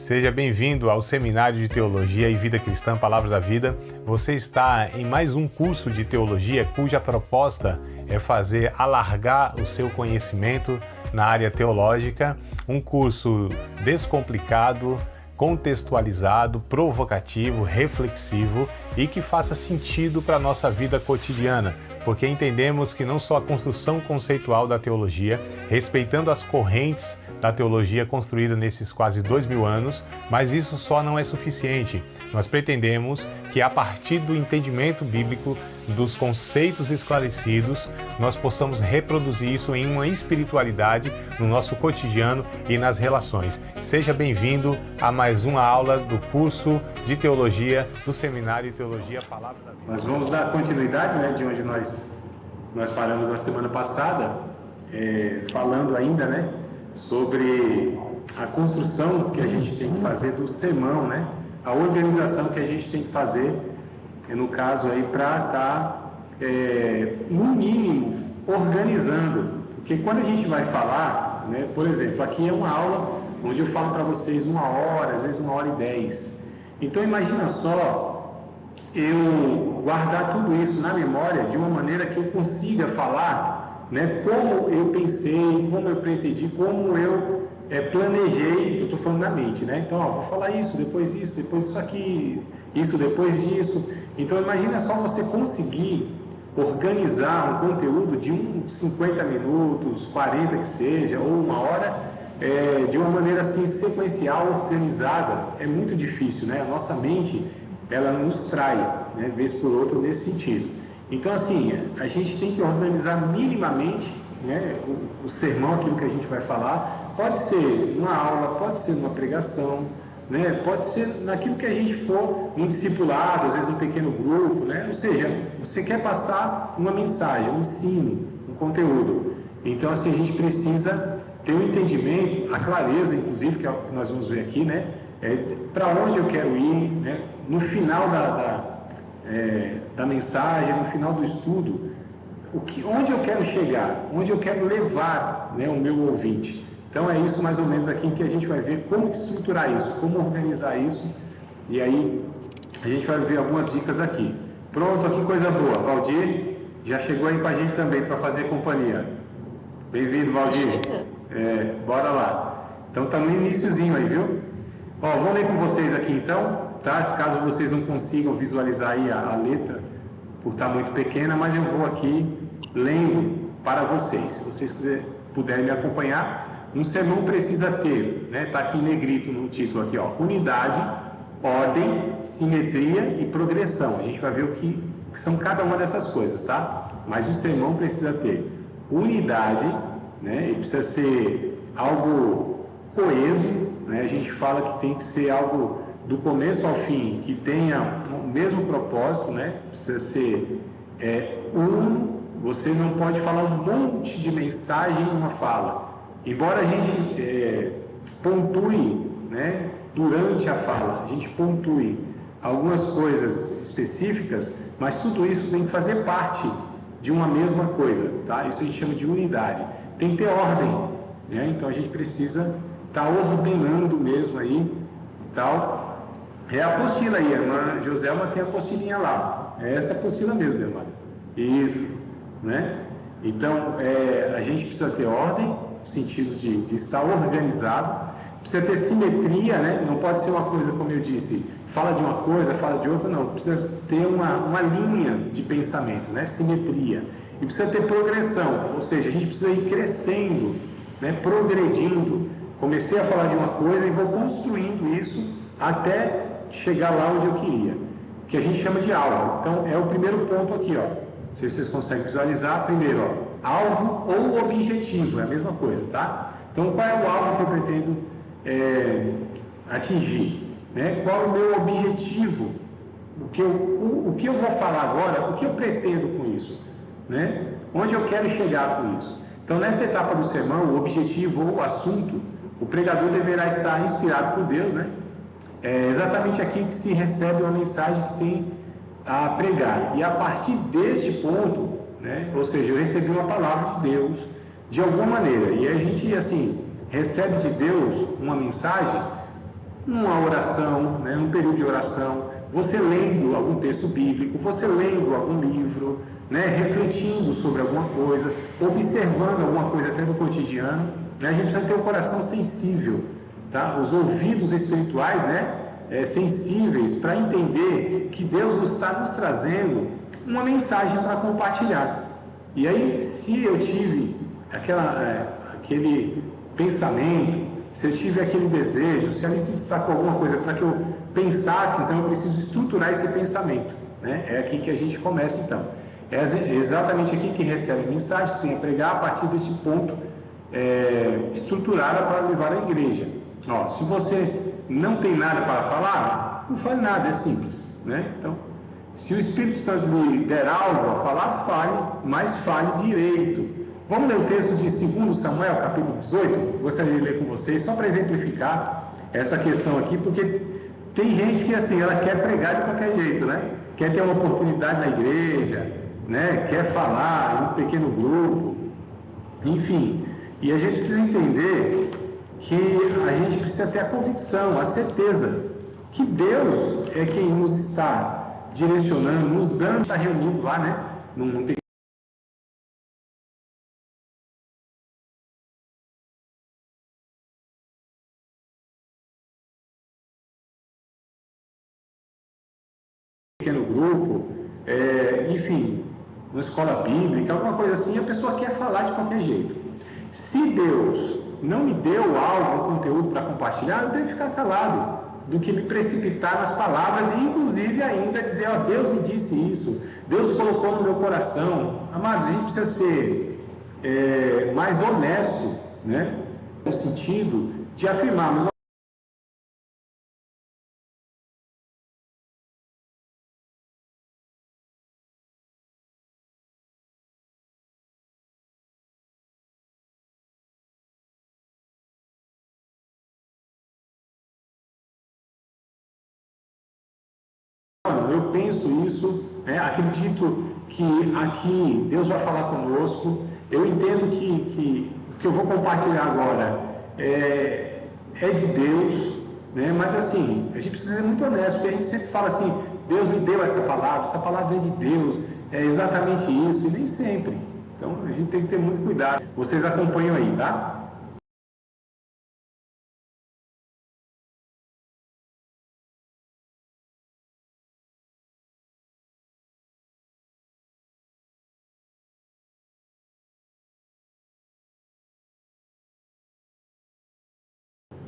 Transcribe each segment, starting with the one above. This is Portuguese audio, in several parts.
Seja bem-vindo ao Seminário de Teologia e Vida Cristã Palavra da Vida. Você está em mais um curso de teologia cuja proposta é fazer alargar o seu conhecimento na área teológica, um curso descomplicado, contextualizado, provocativo, reflexivo e que faça sentido para a nossa vida cotidiana, porque entendemos que não só a construção conceitual da teologia, respeitando as correntes da teologia construída nesses quase 2000 anos, mas isso só não é suficiente. Nós pretendemos que a partir do entendimento bíblico, dos conceitos esclarecidos, nós possamos reproduzir isso em uma espiritualidade no nosso cotidiano e nas relações. Seja bem-vindo a mais uma aula do curso de Teologia do Seminário de Teologia Palavra da Vida. Nós vamos dar continuidade, de onde nós paramos na semana passada, falando ainda, sobre a construção que a gente tem que fazer do sermão, a organização que a gente tem que fazer, no caso aí, para estar, no mínimo, organizando. Porque quando a gente vai falar, por exemplo, aqui é uma aula onde eu falo para vocês 1 hora, às vezes 1h10. Então imagina só eu guardar tudo isso na memória de uma maneira que eu consiga falar, como eu pensei, como eu pretendi, como eu planejei. Eu estou falando na mente, então vou falar isso, depois isso aqui, isso depois disso. Então imagina só você conseguir organizar um conteúdo de uns 50 minutos, 40 que seja, ou 1 hora, de uma maneira assim sequencial, organizada. É muito difícil, A nossa mente, ela nos trai, vez por outra, nesse sentido. Então, assim, a gente tem que organizar minimamente, o sermão, aquilo que a gente vai falar. Pode ser uma aula, pode ser uma pregação, pode ser naquilo que a gente for, um discipulado, às vezes um pequeno grupo, Ou seja, você quer passar uma mensagem, um ensino, um conteúdo. Então, assim, a gente precisa ter um entendimento, a clareza, inclusive, que é o que nós vamos ver aqui, para onde eu quero ir, no final da mensagem, no final do estudo, onde eu quero chegar, onde eu quero levar, o meu ouvinte. Então é isso mais ou menos aqui que a gente vai ver como estruturar isso, como organizar isso, e aí a gente vai ver algumas dicas aqui. Pronto, aqui coisa boa. Valdir já chegou aí com a gente também para fazer companhia. Bem-vindo, Valdir. Bora lá. Então tá no iniciozinho aí, viu? Vou ler com vocês aqui então, tá? Caso vocês não consigam visualizar aí a letra, por estar muito pequena, mas eu vou aqui lendo para vocês. Se vocês puderem me acompanhar, um sermão precisa ter, está aqui em negrito no título aqui, unidade, ordem, simetria e progressão. A gente vai ver o que são cada uma dessas coisas, tá? Mas o sermão precisa ter unidade, e precisa ser algo coeso, A gente fala que tem que ser algo do começo ao fim, que tenha o mesmo propósito, Precisa ser você não pode falar um monte de mensagem em uma fala. Embora a gente pontue, durante a fala, a gente pontue algumas coisas específicas, mas tudo isso tem que fazer parte de uma mesma coisa, tá? Isso a gente chama de unidade. Tem que ter ordem, Então a gente precisa estar ordenando mesmo aí, tal. É a apostila aí, a irmã Joselma tem a apostilinha lá. É essa apostila mesmo, minha irmã. Isso, Então, a gente precisa ter ordem, no sentido de estar organizado. Precisa ter simetria, Não pode ser uma coisa, como eu disse, fala de uma coisa, fala de outra, não. Precisa ter uma linha de pensamento, Simetria. E precisa ter progressão, ou seja, a gente precisa ir crescendo, progredindo. Comecei a falar de uma coisa e vou construindo isso até chegar lá onde eu queria, que a gente chama de alvo. Então, é o primeiro ponto aqui, Se vocês conseguem visualizar, primeiro, alvo ou objetivo, é a mesma coisa, tá? Então, qual é o alvo que eu pretendo atingir? Qual é o meu objetivo? O que eu vou falar agora, o que eu pretendo com isso? Onde eu quero chegar com isso? Então, nessa etapa do sermão, o objetivo ou o assunto, o pregador deverá estar inspirado por Deus, É exatamente aqui que se recebe uma mensagem que tem a pregar. E a partir deste ponto, ou seja, eu recebi uma palavra de Deus de alguma maneira, e a gente, assim, recebe de Deus uma mensagem uma oração, né, um período de oração, você lendo algum texto bíblico, você lendo algum livro, né, refletindo sobre alguma coisa, observando alguma coisa até no cotidiano, né, a gente precisa ter um coração sensível, tá? Os ouvidos espirituais, né, sensíveis para entender que Deus está nos trazendo uma mensagem para compartilhar. E aí, se eu tive aquele pensamento, se eu tive aquele desejo, se ali se destacou alguma coisa para que eu pensasse, então eu preciso estruturar esse pensamento, né? É aqui que a gente começa, então. É exatamente aqui que recebe a mensagem, que tem a pregar a partir desse ponto estruturada para levar à igreja. Ó, se você não tem nada para falar, não fale nada, é simples, né? Então, se o Espírito Santo lhe der algo a falar, fale, mas fale direito. Vamos ler o texto de 2 Samuel, capítulo 18? Gostaria de ler com vocês, só para exemplificar essa questão aqui, porque tem gente que, assim, ela quer pregar de qualquer jeito, né? Quer ter uma oportunidade na igreja, né? Quer falar em um pequeno grupo, enfim. E a gente precisa entender que a gente precisa ter a convicção, a certeza que Deus é quem nos está direcionando, nos dando, está reunido lá, né? Num pequeno grupo, enfim, uma escola bíblica, alguma coisa assim, a pessoa quer falar de qualquer jeito. Se Deus não me deu algo, um conteúdo para compartilhar, eu devo ficar calado, do que me precipitar nas palavras e inclusive ainda dizer, ó, Deus me disse isso, Deus colocou no meu coração. Amados, a gente precisa ser mais honesto, né? No sentido de afirmarmos, eu penso isso, né? Acredito que aqui Deus vai falar conosco. Eu entendo que o que eu vou compartilhar agora é de Deus, né? Mas assim, a gente precisa ser muito honesto, porque a gente sempre fala assim, Deus me deu essa palavra é de Deus, é exatamente isso, e nem sempre. Então a gente tem que ter muito cuidado. Vocês acompanham aí, tá?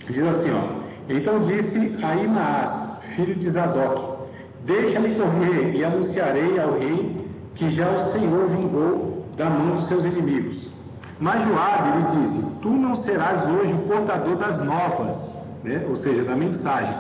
Diz assim, ó, então disse Ahimaás, filho de Zadok, deixa-me correr e anunciarei ao rei que já o Senhor vingou da mão dos seus inimigos. Mas Joabe lhe disse, tu não serás hoje o portador das novas, né? Ou seja, da mensagem,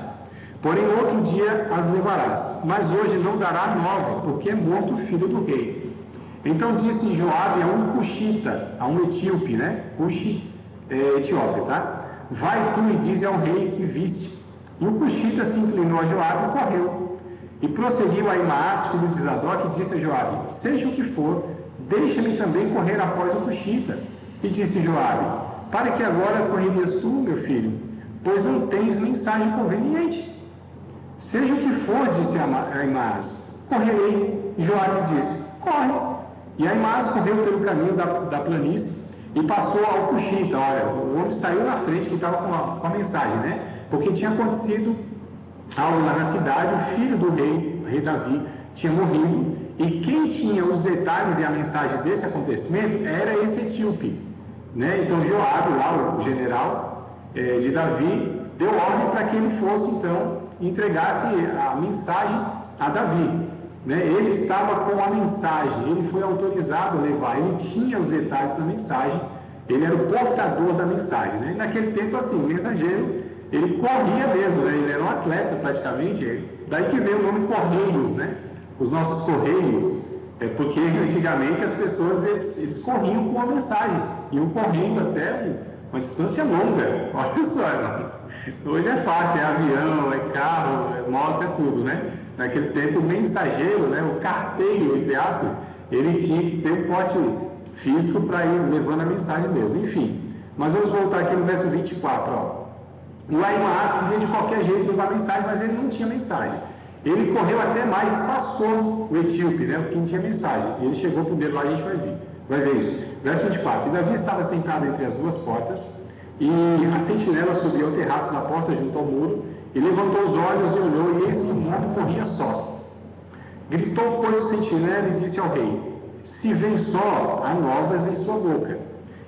porém outro dia as levarás, mas hoje não dará nova, porque é morto o filho do rei. Então disse Joabe a um cuxita, a um etíope, né? Cuxi, Etiópia, tá? Vai tu e dize ao rei que viste. E o cuxita se inclinou a Joabe e correu. E prosseguiu Ahimaás, filho de Zadok, e disse a Joabe, seja o que for, deixa-me também correr após o cuxita. E disse Joabe, para que agora correrias tu, meu filho, pois não tens mensagem conveniente. Seja o que for, disse Ahimaás, correrei. E Joabe disse, corre. E Ahimaás correu pelo caminho da planície, e passou ao cuxita. Olha, o homem saiu na frente que estava com a mensagem, né? Porque tinha acontecido algo lá na cidade, o filho do rei, o rei Davi, tinha morrido, e quem tinha os detalhes e a mensagem desse acontecimento era esse etíope, né? Então Joabe, lá o general de Davi, deu ordem para que ele fosse, então, entregasse a mensagem a Davi, né? Ele estava com a mensagem, ele foi autorizado a levar, ele tinha os detalhes da mensagem, ele era o portador da mensagem, né? E naquele tempo, assim, o mensageiro, ele corria mesmo, né? Ele era um atleta praticamente, daí que veio o nome Correios, né? Os nossos Correios, porque antigamente as pessoas, eles corriam com a mensagem, iam correndo até uma distância longa, olha só, hoje é fácil, é avião, é carro, é moto, é tudo, né? Naquele tempo, o mensageiro, né, o carteiro, entre aspas, ele tinha que ter um pote físico para ir levando a mensagem mesmo. Enfim, mas vamos voltar aqui no verso 24. Ó. O Ahimaás queria de qualquer jeito levar mensagem, mas ele não tinha mensagem. Ele correu até mais e passou o etíope, né? Porque não tinha mensagem. Ele chegou por dentro lá e a gente vai ver isso. Verso 24. E Davi estava sentado entre as duas portas, e a sentinela subiu ao terraço da porta junto ao muro, e levantou os olhos e olhou, e eis que um homem corria só. Gritou, pois, o sentinela e disse ao rei: se vem só, há novas em sua boca.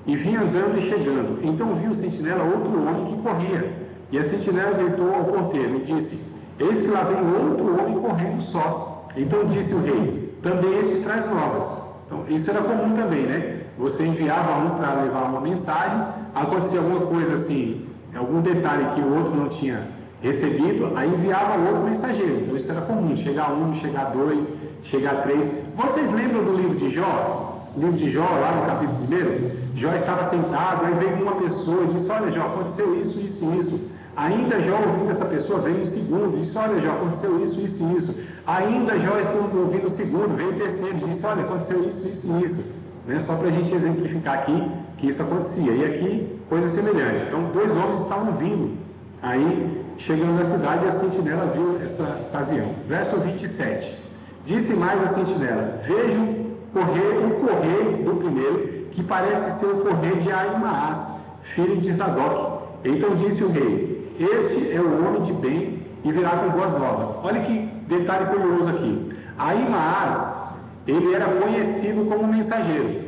E vinha andando e chegando. Então viu o sentinela outro homem que corria. E a sentinela gritou ao porteiro e disse: eis que lá vem outro homem correndo só. Então disse o rei: também este traz novas. Então, isso era comum também, né? Você enviava um para levar uma mensagem, acontecia alguma coisa assim, algum detalhe que o outro não tinha recebido, aí enviava outro mensageiro. Então isso era comum, chegar um, chegar dois, chegar três. Vocês lembram do livro de Jó? O livro de Jó, lá no capítulo 1, Jó estava sentado, aí veio uma pessoa e disse: olha, Jó, aconteceu isso, isso e isso. Ainda Jó, ouvindo essa pessoa, veio um segundo e disse: olha, Jó, aconteceu isso, isso e isso. Ainda Jó, ouvindo o segundo, veio o terceiro e disse: olha, aconteceu isso, isso e isso. Né? Só para a gente exemplificar aqui que isso acontecia. E aqui, coisa semelhante. Então, dois homens estavam vindo. Aí, chegando na cidade, a sentinela viu essa ocasião. Verso 27. Disse mais a sentinela: vejo o correr do primeiro, que parece ser o correr de Ahimaás, filho de Zadok. Então disse o rei: este é o homem de bem e virá com boas novas. Olha que detalhe curioso aqui. Ahimaás, ele era conhecido como mensageiro.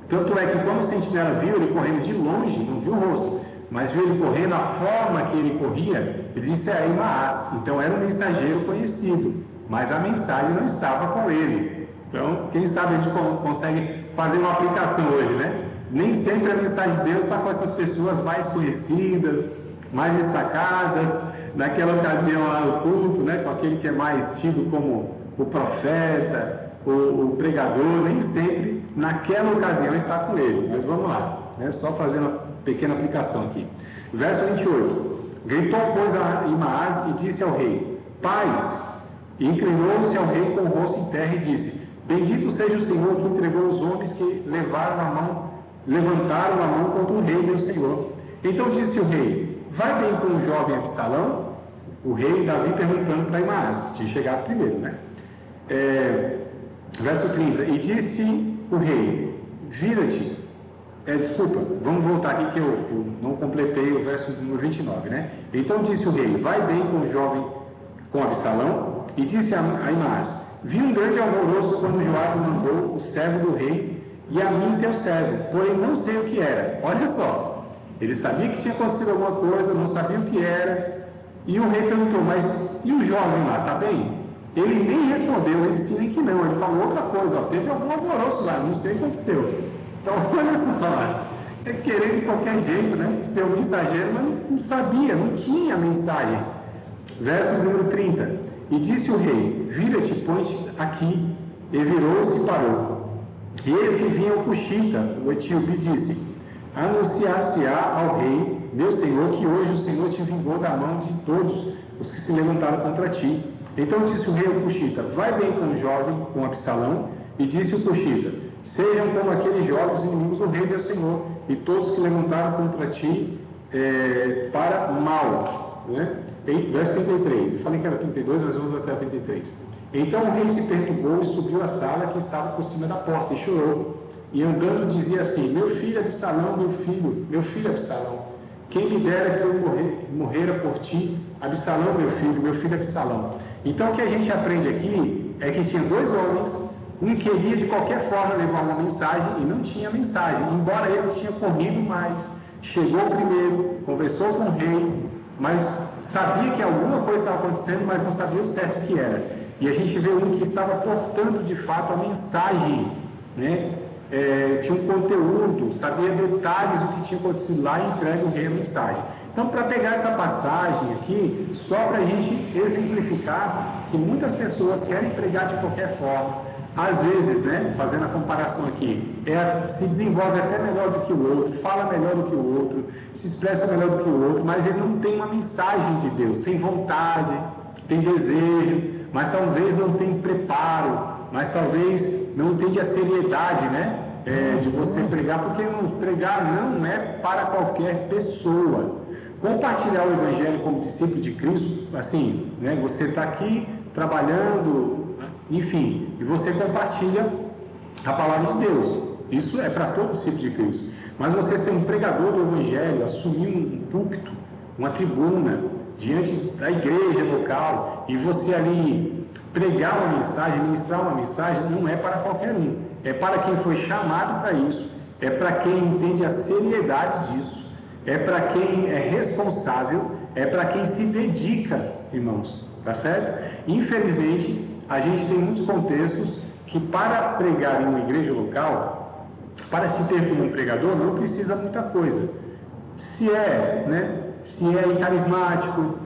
Tanto é que quando o sentinela viu ele correndo de longe, não viu o rosto, mas viu ele correndo, a forma que ele corria, ele disse: é Ahimaás. Então era um mensageiro conhecido, mas a mensagem não estava com ele. Então, quem sabe a gente consegue fazer uma aplicação hoje, né? Nem sempre a mensagem de Deus está com essas pessoas mais conhecidas, mais destacadas, naquela ocasião lá no culto, né? Com aquele que é mais tido como o profeta, o pregador, nem sempre naquela ocasião está com ele. Mas vamos lá, né? Só fazendo uma pequena aplicação aqui. Verso 28. Gritou, pois, a Ahimaás e disse ao rei: paz. E inclinou-se ao rei com o rosto em terra e disse: bendito seja o Senhor que entregou os homens que levantaram a mão contra o rei, meu Senhor. Então disse o rei: vai bem com o jovem Absalão? O rei Davi perguntando para Ahimaás, que tinha chegado primeiro, né? Verso 30. E disse o rei: vira-te. Desculpa, vamos voltar aqui que eu não completei o verso número 29, né? Então disse o rei: vai bem com o jovem, com Absalão. E disse a Ahimaás: vi um grande alvoroço quando Joabe mandou o servo do rei e a mim teu servo, porém não sei o que era. Olha só, ele sabia que tinha acontecido alguma coisa, não sabia o que era. E o rei perguntou: mas e o jovem lá, está bem? Ele nem respondeu, ele disse nem que não, ele falou outra coisa: ó, teve algum alvoroço lá, não sei o que aconteceu. Então olha só, é querer de qualquer jeito, né? Ser um mensageiro, mas não sabia, não tinha mensagem. Verso número 30. E disse o rei: vira-te, põe-te aqui. E virou-se e parou. E eis que vinha o Cuxita, o etíope, e disse: anunciar-se-á ao rei, meu senhor, que hoje o Senhor te vingou da mão de todos os que se levantaram contra ti. Então disse o rei ao Cuxita: vai bem com o jovem, com Absalão. E disse o Cuxita: sejam como aqueles jovens inimigos do rei, meu senhor, e todos que levantaram contra ti para mal. Né? Verso 33, eu falei que era 32, mas vamos até 33. Então o rei se perturbou e subiu à sala que estava por cima da porta e chorou. E andando dizia assim: meu filho Absalão, meu filho Absalão, quem me dera que eu morrera por ti, Absalão, meu filho Absalão. Então o que a gente aprende aqui é que tinha dois homens, um queria de qualquer forma levar uma mensagem e não tinha mensagem, embora ele tinha corrido mais, chegou primeiro, conversou com o rei, mas sabia que alguma coisa estava acontecendo, mas não sabia o certo que era. E a gente vê um que estava portando de fato a mensagem, né? Tinha um conteúdo, sabia detalhes do que tinha acontecido lá e entrega o rei a mensagem. Então, para pegar essa passagem aqui, só para a gente exemplificar que muitas pessoas querem pregar de qualquer forma. Às vezes, né, fazendo a comparação aqui, se desenvolve até melhor do que o outro, fala melhor do que o outro, se expressa melhor do que o outro, mas ele não tem uma mensagem de Deus, tem vontade, tem desejo, mas talvez não tem preparo, mas talvez não tenha a seriedade, né, de você pregar, porque pregar não é para qualquer pessoa. compartilhar o Evangelho como discípulo de Cristo, assim, né? Você está aqui trabalhando, enfim, e você compartilha a palavra de Deus. Isso é para todo discípulo de Cristo. Mas você ser um pregador do Evangelho, assumir um púlpito, uma tribuna, diante da igreja local, e você ali pregar uma mensagem, ministrar uma mensagem, não é para qualquer um. É para quem foi chamado para isso, é para quem entende a seriedade disso, é para quem é responsável, é para quem se dedica, irmãos, tá certo? Infelizmente, a gente tem muitos contextos que para pregar em uma igreja local, para se ter como um pregador, não precisa muita coisa. Se é carismático,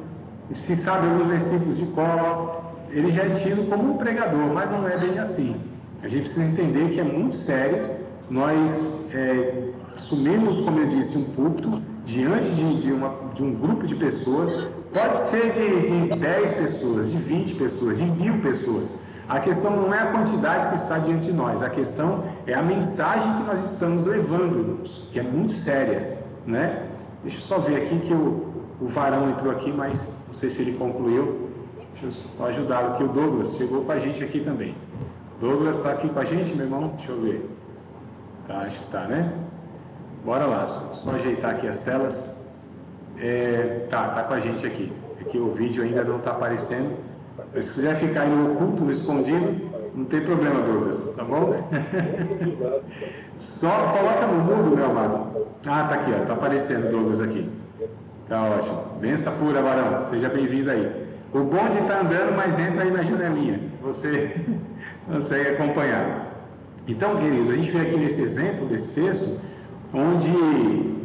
se sabe alguns versículos de cor, ele já é tido como um pregador, mas não é bem assim. A gente precisa entender que é muito sério nós assumimos, como eu disse, um púlpito diante de um grupo de pessoas, pode ser de 10 pessoas, de 20 pessoas, de 1000 pessoas. A questão não é a quantidade que está diante de nós, a questão é a mensagem que nós estamos levando, irmãos, que é muito séria, né? Deixa eu só ver aqui que o varão entrou aqui, mas não sei se ele concluiu. Deixa eu só ajudá-lo aqui, o Douglas chegou com a gente aqui também. Douglas está aqui com a gente, meu irmão? Deixa eu ver. Tá, acho que está, né? Bora lá, só ajeitar aqui as telas. Tá com a gente aqui. Aqui o vídeo ainda não está aparecendo. Mas se quiser ficar aí no oculto, no escondido, não tem problema, Douglas, tá bom? Só coloca no mudo, meu amado. Tá aqui, ó, tá aparecendo, Douglas, aqui. Tá ótimo. Benção pura, varão. Seja bem-vindo aí. O bonde está andando, mas entra aí na janelinha. Você consegue acompanhar. Então, queridos, a gente vê aqui nesse exemplo desse texto, onde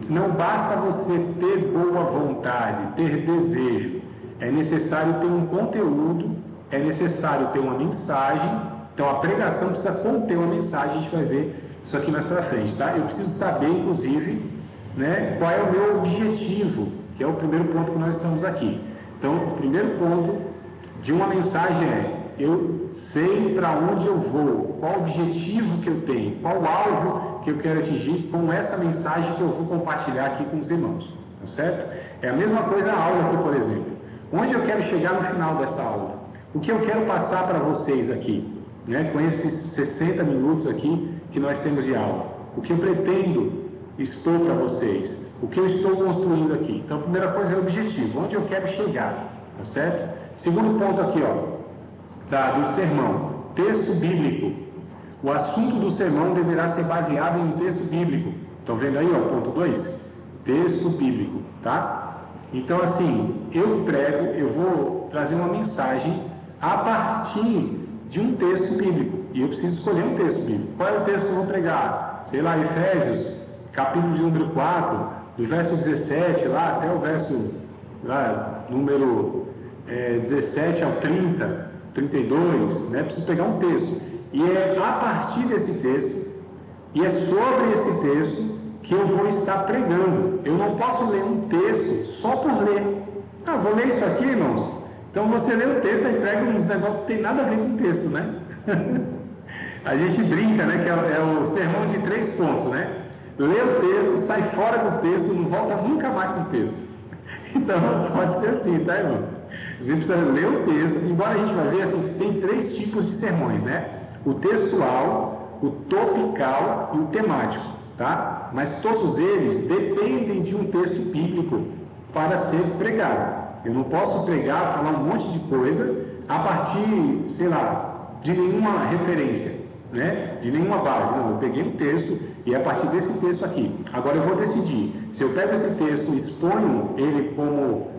não basta você ter boa vontade, ter desejo. É necessário ter um conteúdo, é necessário ter uma mensagem. Então, a pregação precisa conter uma mensagem. A gente vai ver isso aqui mais para frente, tá? Eu preciso saber, inclusive, né, qual é o meu objetivo, que é o primeiro ponto que nós estamos aqui. Então, o primeiro ponto de uma mensagem é: eu sei para onde eu vou, qual o objetivo que eu tenho, qual o alvo que eu quero atingir com essa mensagem que eu vou compartilhar aqui com os irmãos, tá certo? É a mesma coisa a aula aqui, por exemplo. Onde eu quero chegar no final dessa aula? O que eu quero passar para vocês aqui, né, com esses 60 minutos aqui que nós temos de aula? O que eu pretendo expor para vocês? O que eu estou construindo aqui? Então, a primeira coisa é o objetivo, onde eu quero chegar, tá certo? Segundo ponto aqui, ó, do sermão, texto bíblico. O assunto do sermão deverá ser baseado em um texto bíblico. Estão vendo aí, ó, ponto 2? Texto bíblico, tá? Então, assim, eu vou trazer uma mensagem a partir de um texto bíblico. E eu preciso escolher um texto bíblico. Qual é o texto que eu vou pregar? Sei lá, Efésios, capítulo de número 4, do verso 17 lá até o verso número 17 ao 30, 32, né? Preciso pegar um texto. E é a partir desse texto, e é sobre esse texto, que eu vou estar pregando. Eu não posso ler um texto só por ler. Vou ler isso aqui, irmãos. Então você lê o texto e prega uns negócios que tem nada a ver com o texto, né? A gente brinca, né? Que é o sermão de 3 pontos, né? Lê o texto, sai fora do texto, não volta nunca mais para o texto. Então pode ser assim, tá, irmão? A gente precisa ler o texto, embora a gente vai ver assim, tem 3 tipos de sermões, né? O textual, o topical e o temático, tá? Mas todos eles dependem de um texto bíblico para ser pregado. Eu não posso pregar, falar um monte de coisa a partir, sei lá, de nenhuma referência, né? De nenhuma base. Não, eu peguei um texto e é a partir desse texto aqui. Agora eu vou decidir se eu pego esse texto e exponho ele como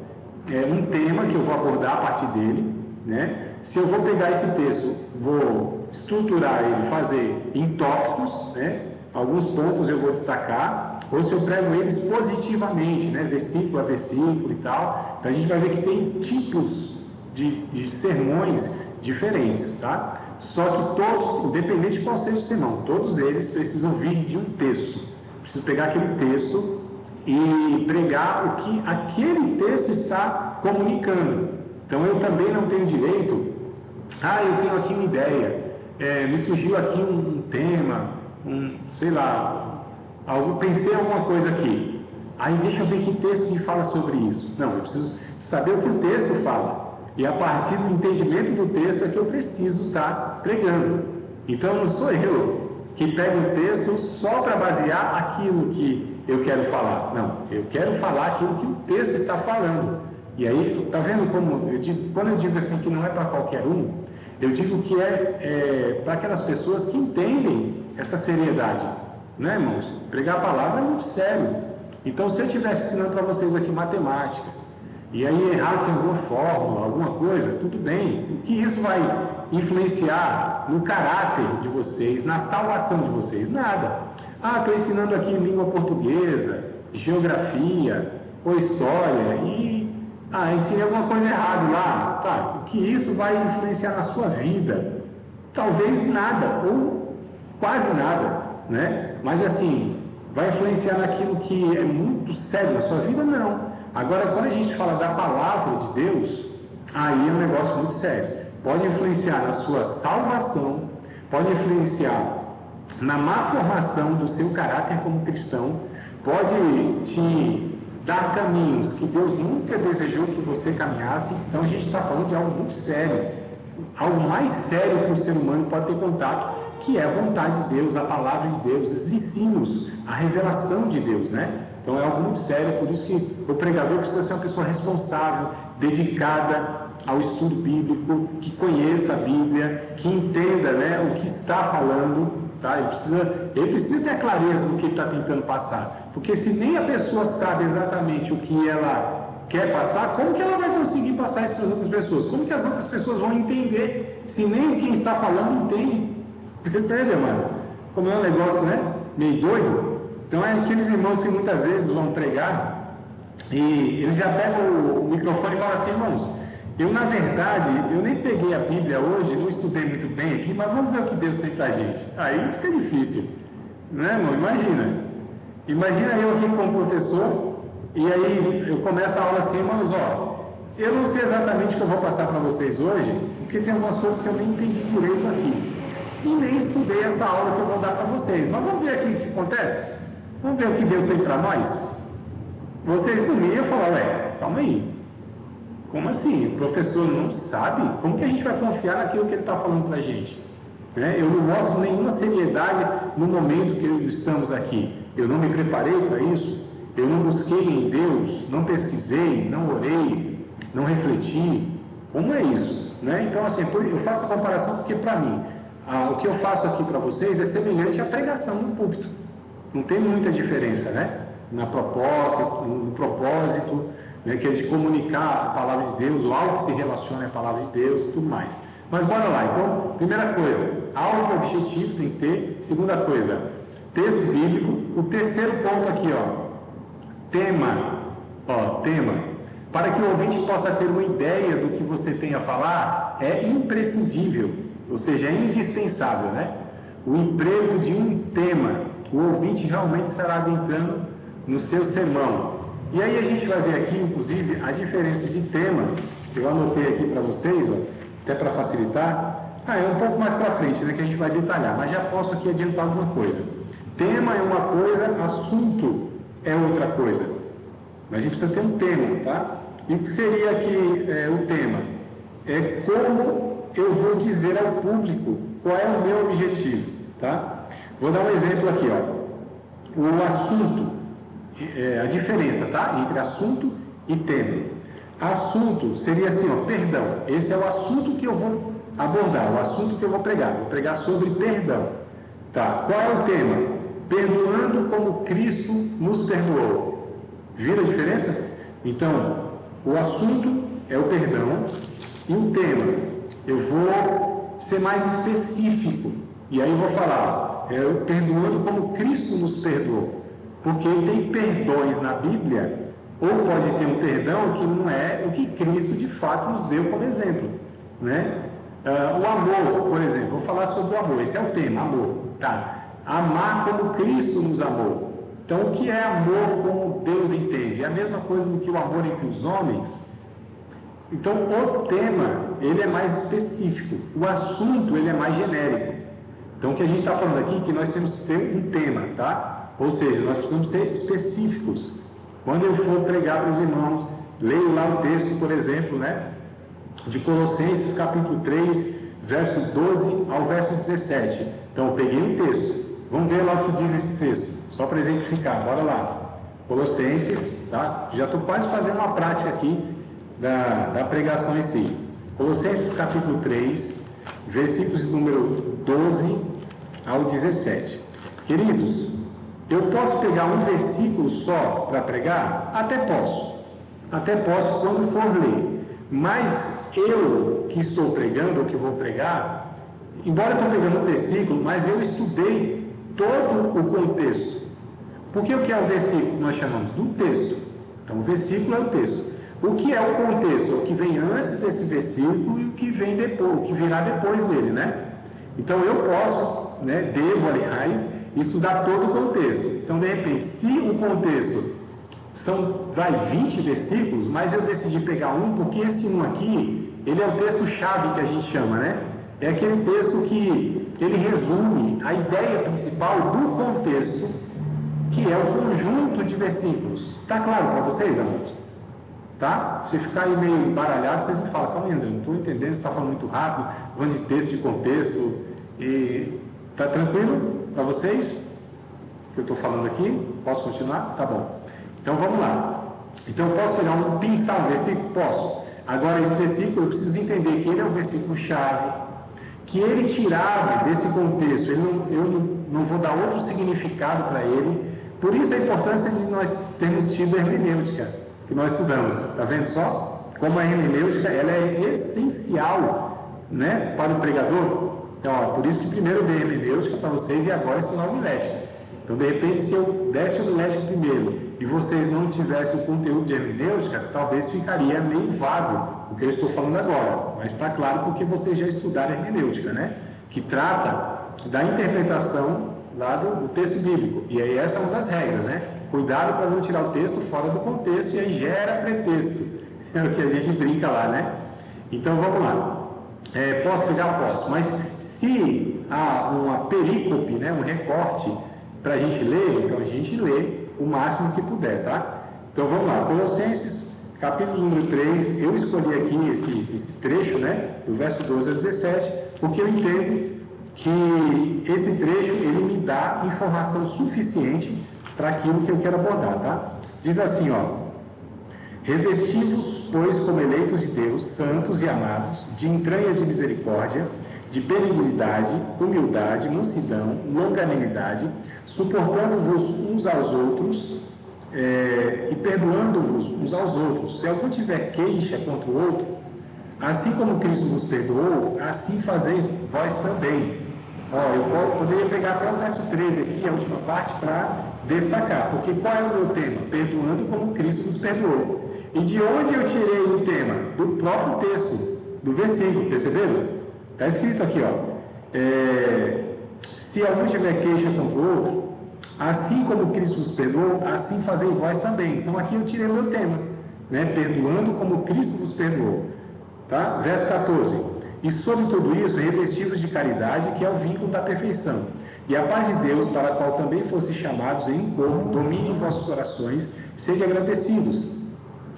um tema que eu vou abordar a partir dele, né? Se eu vou pegar esse texto, vou estruturar ele, fazer em tópicos, né? Alguns pontos eu vou destacar, ou se eu prego eles positivamente, né? Versículo a versículo e tal. Então a gente vai ver que tem tipos de sermões diferentes, tá? Só que todos, independente de qual seja o sermão, todos eles precisam vir de um texto. Preciso pegar aquele texto e pregar o que aquele texto está comunicando. Então eu também não tenho direito, eu tenho aqui uma ideia, me surgiu aqui um tema, sei lá, pensei alguma coisa aqui. aí deixa eu ver que texto que fala sobre isso. Não, eu preciso saber o que o texto fala. E a partir do entendimento do texto é que eu preciso estar pregando. Então não sou eu que pego um texto só para basear aquilo que eu quero falar. Não, eu quero falar aquilo que o texto está falando. E aí, tá vendo como eu digo, quando eu digo assim que não é para qualquer um, eu digo que é para aquelas pessoas que entendem essa seriedade, né, irmãos? Pregar a palavra é muito sério. Então, se eu estivesse ensinando para vocês aqui matemática, e aí errasse alguma fórmula, alguma coisa, tudo bem. O que isso vai influenciar no caráter de vocês, na salvação de vocês? Nada. Ah, estou ensinando aqui língua portuguesa, geografia ou história e ensinei alguma coisa errada lá. Tá, o que isso vai influenciar na sua vida? Talvez nada, ou quase nada, né? Mas assim, vai influenciar naquilo que é muito sério na sua vida? Não. Agora, quando a gente fala da palavra de Deus, aí é um negócio muito sério. Pode influenciar na sua salvação, pode influenciar na má formação do seu caráter como cristão, pode te dar caminhos que Deus nunca desejou que você caminhasse. Então a gente está falando de algo muito sério, algo mais sério que o ser humano pode ter contato, que é a vontade de Deus, a palavra de Deus, os ensinos, a revelação de Deus, né? Então é algo muito sério, por isso que o pregador precisa ser uma pessoa responsável, dedicada ao estudo bíblico, que conheça a Bíblia, que entenda, né, o que está falando, tá? Ele precisa ter a clareza do que ele está tentando passar, porque se nem a pessoa sabe exatamente o que ela quer passar, como que ela vai conseguir passar isso para as outras pessoas? Como que as outras pessoas vão entender, se nem quem está falando entende? Percebe, amados? Como é um negócio, né, meio doido? Então é aqueles irmãos que muitas vezes vão pregar e eles já pegam o microfone e falam assim: irmãos, eu na verdade, eu nem peguei a Bíblia hoje, não estudei muito bem aqui, mas vamos ver o que Deus tem pra gente. Aí fica difícil, né, irmão? Imagina eu aqui como professor e aí eu começo a aula assim: irmãos, eu não sei exatamente o que eu vou passar para vocês hoje, porque tem algumas coisas que eu nem entendi direito aqui e nem estudei essa aula que eu vou dar para vocês, mas vamos ver aqui o que acontece. Vamos ver o que Deus tem para nós? Vocês não iam falar: calma aí, como assim? O professor não sabe? Como que a gente vai confiar naquilo que ele está falando para a gente? Né? Eu não mostro nenhuma seriedade no momento que estamos aqui. Eu não me preparei para isso, eu não busquei em Deus, não pesquisei, não orei, não refleti. Como é isso? Né? Então, assim, eu faço a comparação porque, para mim, o que eu faço aqui para vocês é semelhante à pregação no púlpito. Não tem muita diferença, né? Na proposta, no propósito, né? Que é de comunicar a palavra de Deus, ou algo que se relaciona à palavra de Deus e tudo mais. Mas bora lá. Então, primeira coisa, algo objetivo tem que ter. Segunda coisa, texto bíblico. O terceiro ponto aqui, tema. Tema. Para que o ouvinte possa ter uma ideia do que você tem a falar, é imprescindível, ou seja, é indispensável, né? O emprego de um tema. O ouvinte realmente estará adentrando no seu sermão. E aí a gente vai ver aqui, inclusive, a diferença de tema. Eu anotei aqui para vocês, até para facilitar. É um pouco mais para frente, né, que a gente vai detalhar, mas já posso aqui adiantar alguma coisa. Tema é uma coisa, assunto é outra coisa. Mas a gente precisa ter um tema, tá? E o que seria aqui o tema? É como eu vou dizer ao público qual é o meu objetivo, tá? Vou dar um exemplo aqui, o assunto, a diferença, tá? Entre assunto e tema. Assunto seria assim, perdão. Esse é o assunto que eu vou abordar, o assunto que eu vou pregar. Vou pregar sobre perdão, tá? Qual é o tema? Perdoando como Cristo nos perdoou. Viram a diferença? Então, o assunto é o perdão e o tema. Eu vou ser mais específico. E aí eu vou falar, perdoando como Cristo nos perdoou. Porque tem perdões na Bíblia, ou pode ter um perdão que não é o que Cristo de fato nos deu como exemplo, né? O amor, por exemplo, vou falar sobre o amor, esse é o tema, amor, tá? Amar como Cristo nos amou. Então, o que é amor como Deus entende? É a mesma coisa do que o amor entre os homens. Então, o tema, ele é mais específico, o assunto, ele é mais genérico. Então, o que a gente está falando aqui é que nós temos que ter um tema, tá? Ou seja, nós precisamos ser específicos. Quando eu for pregar para os irmãos, leio lá o texto, por exemplo, né, de Colossenses capítulo 3, verso 12 ao verso 17. Então, eu peguei um texto. Vamos ver lá o que diz esse texto, só para exemplificar. Bora lá. Colossenses, tá? Já estou quase fazendo uma prática aqui da pregação em si. Colossenses capítulo 3, versículos de número 12 ao 17. Queridos, eu posso pegar um versículo só para pregar? Até posso quando for ler. Mas eu que estou pregando, ou que vou pregar, embora eu estou pregando um versículo, mas eu estudei todo o contexto. Porque o que é o versículo? Nós chamamos do texto. Então, o versículo é o texto. O que é o contexto? O que vem antes desse versículo e o que vem depois, o que virá depois dele, né? Então, eu posso, né, devo, aliás, estudar todo o contexto. Então, de repente, se o contexto são, 20 versículos, mas eu decidi pegar um, porque esse um aqui, ele é o texto-chave que a gente chama, né? É aquele texto que ele resume a ideia principal do contexto, que é o conjunto de versículos. Está claro para vocês, amados? Tá? Se ficar aí meio embaralhado, vocês me falam, calma aí, André, não estou entendendo, você está falando muito rápido, falando de texto, de contexto, e está tranquilo para vocês? O que eu estou falando aqui? Posso continuar? Tá bom. Então vamos lá. Então eu posso pegar pensar um versículo? Posso. Agora esse versículo eu preciso entender que ele é um versículo-chave, que ele tirado desse contexto, eu não vou dar outro significado para ele. Por isso a importância de nós termos tido a hermenêutica, que nós estudamos. Está vendo só? Como a hermenêutica ela é essencial, né, para o pregador. Então, ó, por isso que primeiro eu dei hermenêutica para vocês e agora estudar homilética. Então, de repente, se eu desse homilética primeiro e vocês não tivessem o conteúdo de hermenêutica, talvez ficaria meio vago o que eu estou falando agora. Mas está claro porque vocês já estudaram hermenêutica, né? Que trata da interpretação lá do texto bíblico. E aí essa é uma das regras, né? Cuidado para não tirar o texto fora do contexto e aí gera pretexto. É o que a gente brinca lá, né? Então vamos lá. Posso pegar? Posso. Mas se há uma perícope, né? Um recorte para a gente ler, então a gente lê o máximo que puder, tá? Então vamos lá. Colossenses, capítulo número 3. Eu escolhi aqui esse trecho, né? Do verso 12 ao 17, porque eu entendo que esse trecho ele me dá informação suficiente para aquilo que eu quero abordar, tá? Diz assim, ó: revestivos, pois, como eleitos de Deus, santos e amados, de entranhas de misericórdia, de benignidade, humildade, mansidão, longanimidade, suportando-vos uns aos outros e perdoando-vos uns aos outros. Se algum tiver queixa contra o outro, assim como Cristo vos perdoou, assim fazeis vós também. Eu poderia pegar até o verso 13 aqui, a última parte, para destacar, porque qual é o meu tema? Perdoando como Cristo nos perdoou. E de onde eu tirei o tema? Do próprio texto, do versículo, perceberam? Está escrito aqui, ó. Se algum tiver queixa contra o outro, assim como Cristo nos perdoou, assim fazei vós também. Então aqui eu tirei o meu tema, né? Perdoando como Cristo vos perdoou. Tá? Verso 14. E sobre tudo isso, revestidos de caridade, que é o vínculo da perfeição. E a paz de Deus, para a qual também fossem chamados em corpo, domine em vossos corações, sejam agradecidos.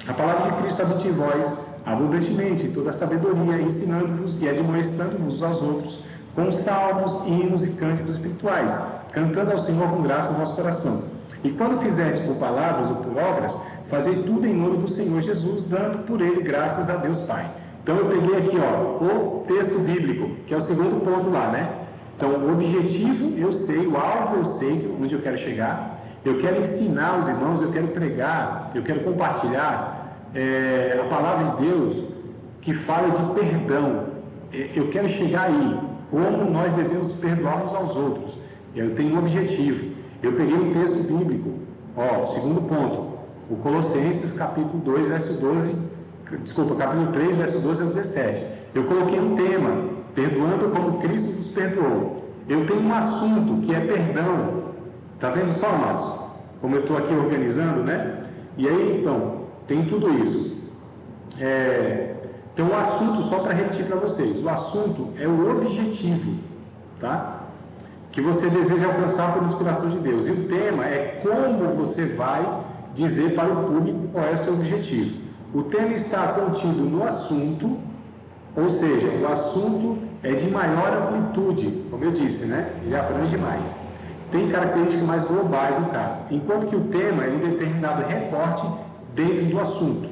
A palavra de Cristo habite em vós, abundantemente, em toda a sabedoria, ensinando-vos e admoestando-vos aos outros, com salmos, hinos e cânticos espirituais, cantando ao Senhor com graça no vosso coração. E quando fizerdes por palavras ou por obras, fazei tudo em nome do Senhor Jesus, dando por ele graças a Deus Pai. Então eu peguei aqui, ó, o texto bíblico, que é o segundo ponto lá, né? Então o objetivo eu sei, o alvo eu sei onde eu quero chegar, eu quero ensinar os irmãos, eu quero pregar, eu quero compartilhar a palavra de Deus que fala de perdão. Eu quero chegar aí, como nós devemos perdoar uns aos outros. Eu tenho um objetivo. Eu peguei um texto bíblico, ó, segundo ponto, o Colossenses capítulo 2, verso 12. Capítulo 3, verso 12 ao 17. Eu coloquei um tema, perdoando como Cristo nos perdoou. Eu tenho um assunto que é perdão. Está vendo só, amados? Como eu estou aqui organizando, né? E aí, então, tem tudo isso. Tem um assunto, só para repetir para vocês. O assunto é o objetivo, tá? Que você deseja alcançar por inspiração de Deus. E o tema é como você vai dizer para o público qual é o seu objetivo. O tema está contido no assunto, ou seja, o assunto é de maior amplitude, como eu disse, né? Ele abrange mais. Tem características mais globais no caso, enquanto que o tema é um determinado recorte dentro do assunto.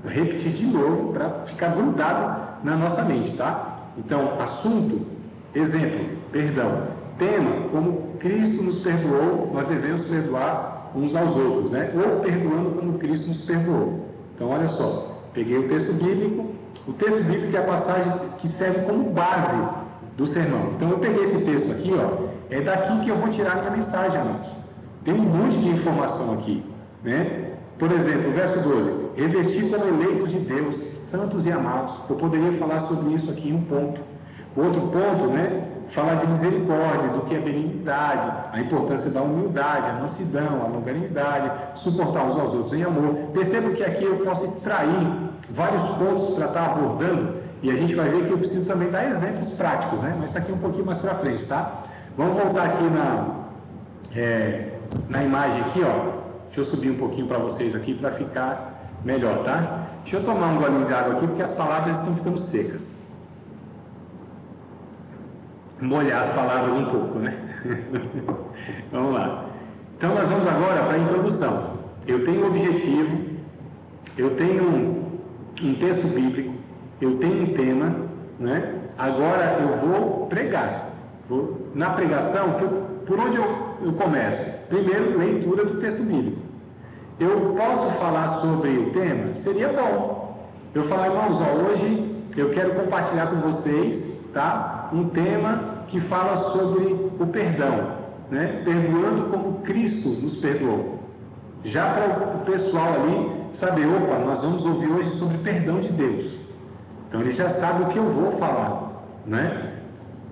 Vou repetir de novo para ficar grudado na nossa mente, tá? Então, assunto, exemplo, perdão. Tema, como Cristo nos perdoou, nós devemos perdoar uns aos outros, né? Ou perdoando como Cristo nos perdoou. Então, olha só, peguei o texto bíblico é a passagem que serve como base do sermão. Então, eu peguei esse texto aqui, ó, é daqui que eu vou tirar minha mensagem, amados. Tem um monte de informação aqui, né? Por exemplo, verso 12, revestir como eleitos de Deus, santos e amados. Eu poderia falar sobre isso aqui em um ponto. Outro ponto, né? Falar de misericórdia, do que é benignidade, a importância da humildade, a mansidão, a longanimidade, suportar uns aos outros em amor. Perceba que aqui eu posso extrair vários pontos para estar abordando, e a gente vai ver que eu preciso também dar exemplos práticos, né? Mas isso aqui é um pouquinho mais para frente, tá? Vamos voltar aqui na imagem aqui, ó. Deixa eu subir um pouquinho para vocês aqui para ficar melhor, tá? Deixa eu tomar um golinho de água aqui, porque as palavras estão ficando secas. Molhar as palavras um pouco, né? Vamos lá. Então, nós vamos agora para a introdução. Eu tenho um objetivo, eu tenho um texto bíblico, eu tenho um tema, né? Agora eu vou pregar. Na pregação, por onde eu começo? Primeiro, leitura do texto bíblico. Eu posso falar sobre o tema? Seria bom eu falar, irmãos, ó, hoje eu quero compartilhar com vocês, tá? Um tema que fala sobre o perdão, né? Perdoando como Cristo nos perdoou. Já para o pessoal ali saber, opa, nós vamos ouvir hoje sobre perdão de Deus. Então ele já sabe o que eu vou falar, né?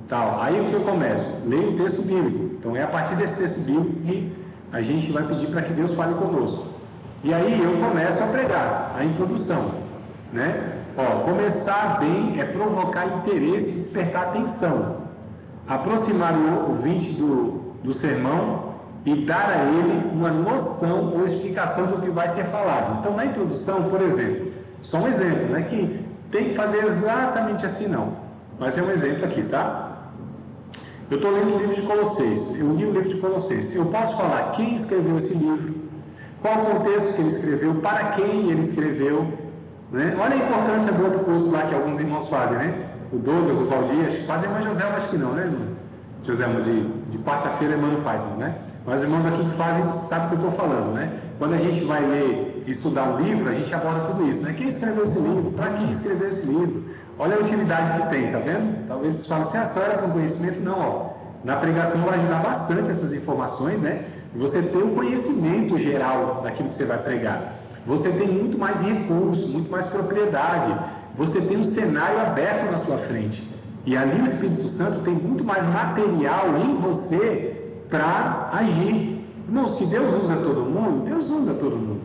Tal. Aí o que eu começo? Leio o texto bíblico. Então é a partir desse texto bíblico que a gente vai pedir para que Deus fale conosco. E aí eu começo a pregar, a introdução, né? Ó, começar bem é provocar interesse e despertar atenção, aproximar o ouvinte do sermão e dar a ele uma noção ou explicação do que vai ser falado. Então na introdução, por exemplo, só um exemplo, não é que tem que fazer exatamente assim não, mas é um exemplo aqui, tá? Eu estou lendo o livro de Colossenses, eu li o livro de Colossenses, eu posso falar quem escreveu esse livro, qual o contexto que ele escreveu, para quem ele escreveu, né? Olha a importância do outro curso lá que alguns irmãos fazem, né? O Douglas, o Valdir, acho que fazem, mas José, acho que não, né, irmão? José, de quarta-feira, irmão, não faz, não, né? Mas os irmãos aqui que fazem sabem o que eu estou falando, né? Quando a gente vai ler e estudar um livro, a gente aborda tudo isso, né? Quem escreveu esse livro? Para quem escreveu esse livro? Olha a utilidade que tem, tá vendo? Talvez vocês falem assim, só era com conhecimento. Não, ó. Na pregação vai ajudar bastante essas informações, né? Você tem um conhecimento geral daquilo que você vai pregar. Você tem muito mais recurso, muito mais propriedade. Você tem um cenário aberto na sua frente. E ali o Espírito Santo tem muito mais material em você para agir. Irmãos, que Deus usa todo mundo? Deus usa todo mundo.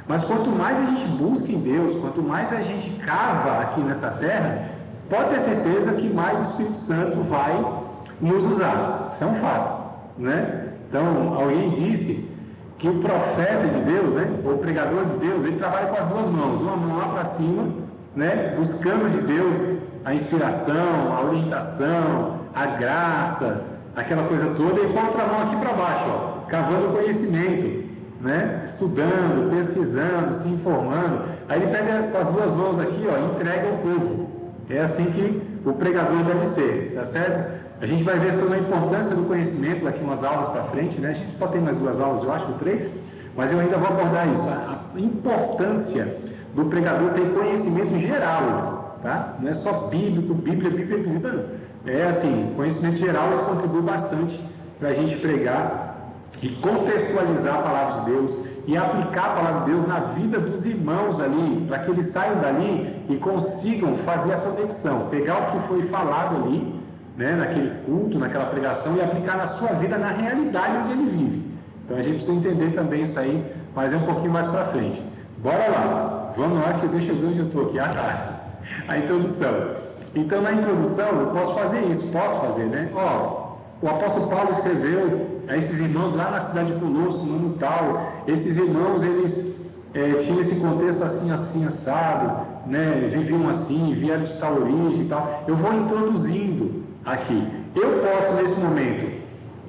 Mas quanto mais a gente busca em Deus, quanto mais a gente cava aqui nessa terra, pode ter certeza que mais o Espírito Santo vai nos usar. Isso é um fato, né? Então, alguém disse que o profeta de Deus, né, o pregador de Deus, ele trabalha com as duas mãos, uma mão lá para cima, né, buscando de Deus a inspiração, a orientação, a graça, aquela coisa toda, e com a outra mão aqui para baixo, ó, cavando conhecimento, né, estudando, pesquisando, se informando. Aí ele pega com as duas mãos aqui, ó, e entrega ao povo. É assim que o pregador deve ser, tá certo? A gente vai ver sobre a importância do conhecimento daqui umas aulas para frente, né? A gente só tem mais 2 aulas, eu acho, 3, mas eu ainda vou abordar isso, a importância do pregador ter conhecimento geral, tá? Não é só bíblico, Bíblia, não. É assim, conhecimento geral, isso contribui bastante para a gente pregar e contextualizar a palavra de Deus e aplicar a palavra de Deus na vida dos irmãos ali, para que eles saiam dali e consigam fazer a conexão, pegar o que foi falado ali, né, naquele culto, naquela pregação, e aplicar na sua vida, na realidade onde ele vive. Então a gente precisa entender também isso aí, mas é um pouquinho mais para frente. Bora lá, vamos lá, que deixa eu ver onde eu estou aqui. Ah, tá. A introdução. Então na introdução eu posso fazer isso, posso fazer, né? Ó, o apóstolo Paulo escreveu a esses irmãos lá na cidade de Colosso, no ano tal. Esses irmãos, eles tinham esse contexto assim, assim, assado, né? Viviam assim, vieram de tal origem e tal. Eu vou introduzindo aqui. Eu posso, nesse momento,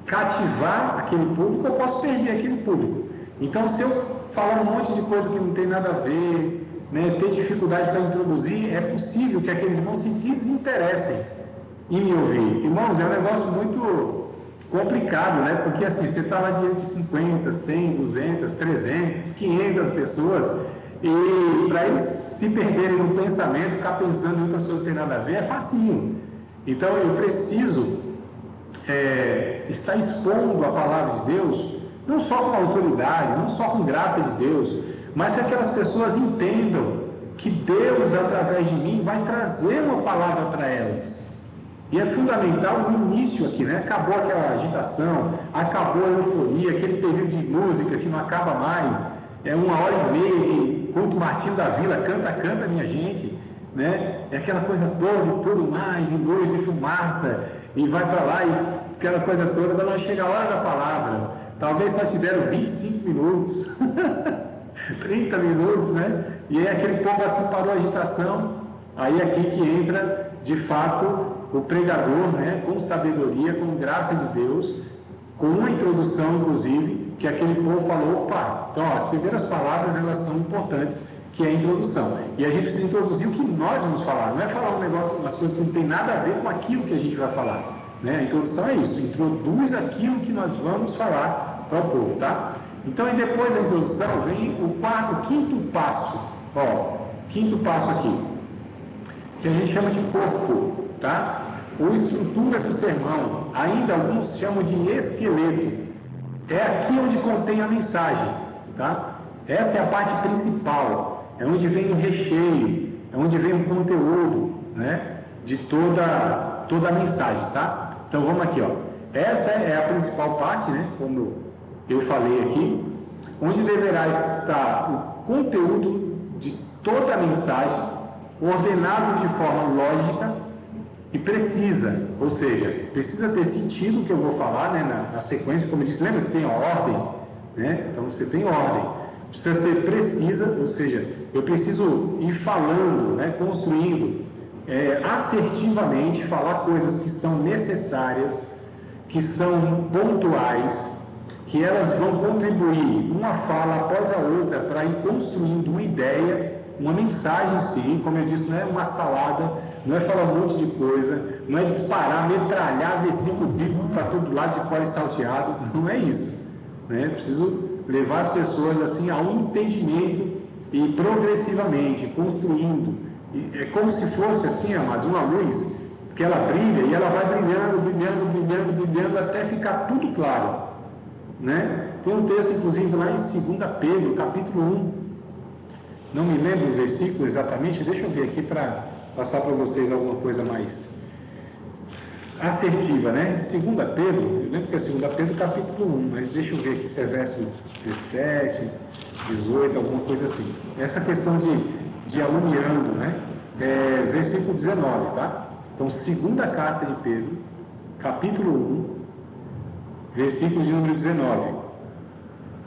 cativar aquele público, eu posso perder aquele público. Então, se eu falar um monte de coisa que não tem nada a ver, né, ter dificuldade para introduzir, é possível que aqueles irmãos se desinteressem em me ouvir. Irmãos, é um negócio muito complicado, né? Porque assim, você está lá diante de 50, 100, 200, 300, 500 pessoas, e para eles se perderem no pensamento, ficar pensando em outras coisas que não tem nada a ver, é facinho. Então, eu preciso estar expondo a palavra de Deus, não só com autoridade, não só com graça de Deus, mas que aquelas pessoas entendam que Deus, através de mim, vai trazer uma palavra para elas. E é fundamental no início aqui, né? Acabou aquela agitação, acabou a euforia, aquele período de música que não acaba mais, é 1h30 de culto Martinho da Vila, canta, canta, minha gente, né? É aquela coisa toda e tudo mais, e luz e fumaça, e vai para lá, e aquela coisa toda, quando não chega a hora da palavra, talvez só tiveram 25 minutos, 30 minutos, né? E aí aquele povo assim parou a agitação, aí aqui que entra, de fato, o pregador, né? Com sabedoria, com graça de Deus, com uma introdução, inclusive, que aquele povo falou, opa, então ó, as primeiras palavras, elas são importantes, que é a introdução. E a gente precisa introduzir o que nós vamos falar, não é falar um negócio, umas coisas que não tem nada a ver com aquilo que a gente vai falar, né? A introdução é isso, introduz aquilo que nós vamos falar para o povo, tá? Então, e depois da introdução, vem o quinto passo, ó, quinto passo aqui, que a gente chama de corpo, tá? Ou estrutura do sermão, ainda alguns chamam de esqueleto. É aqui onde contém a mensagem, tá? Essa é a parte principal, é onde vem o recheio, é onde vem o conteúdo, né? De toda a mensagem, tá? Então vamos aqui, ó. Essa é a principal parte, né? Como eu falei aqui, onde deverá estar o conteúdo de toda a mensagem, ordenado de forma lógica e precisa, ou seja, precisa ter sentido o que eu vou falar, né, na sequência, como eu disse, lembra que tem a ordem, né? Então você tem ordem, precisa ser precisa, ou seja, eu preciso ir falando, né, construindo assertivamente, falar coisas que são necessárias, que são pontuais, que elas vão contribuir uma fala após a outra para ir construindo uma ideia, uma mensagem em si. Como eu disse, não é uma salada, não é falar um monte de coisa, não é disparar, metralhar versículo bíblico para todo lado de cor e salteado, não é isso, né? Eu preciso levar as pessoas assim a um entendimento e progressivamente construindo. É como se fosse assim, amados, uma luz que ela brilha e ela vai brilhando, brilhando, brilhando, brilhando até ficar tudo claro, né? Tem um texto, inclusive, lá em 2 Pedro, capítulo 1, não me lembro o versículo exatamente, deixa eu ver aqui para passar para vocês alguma coisa mais assertiva, né? 2 Pedro, eu lembro que é 2 Pedro, capítulo 1, mas deixa eu ver aqui se é verso 17, 18, alguma coisa assim. Essa questão de alumbrando, né? Versículo 19, tá? Então, segunda carta de Pedro, capítulo 1, versículo de número 19.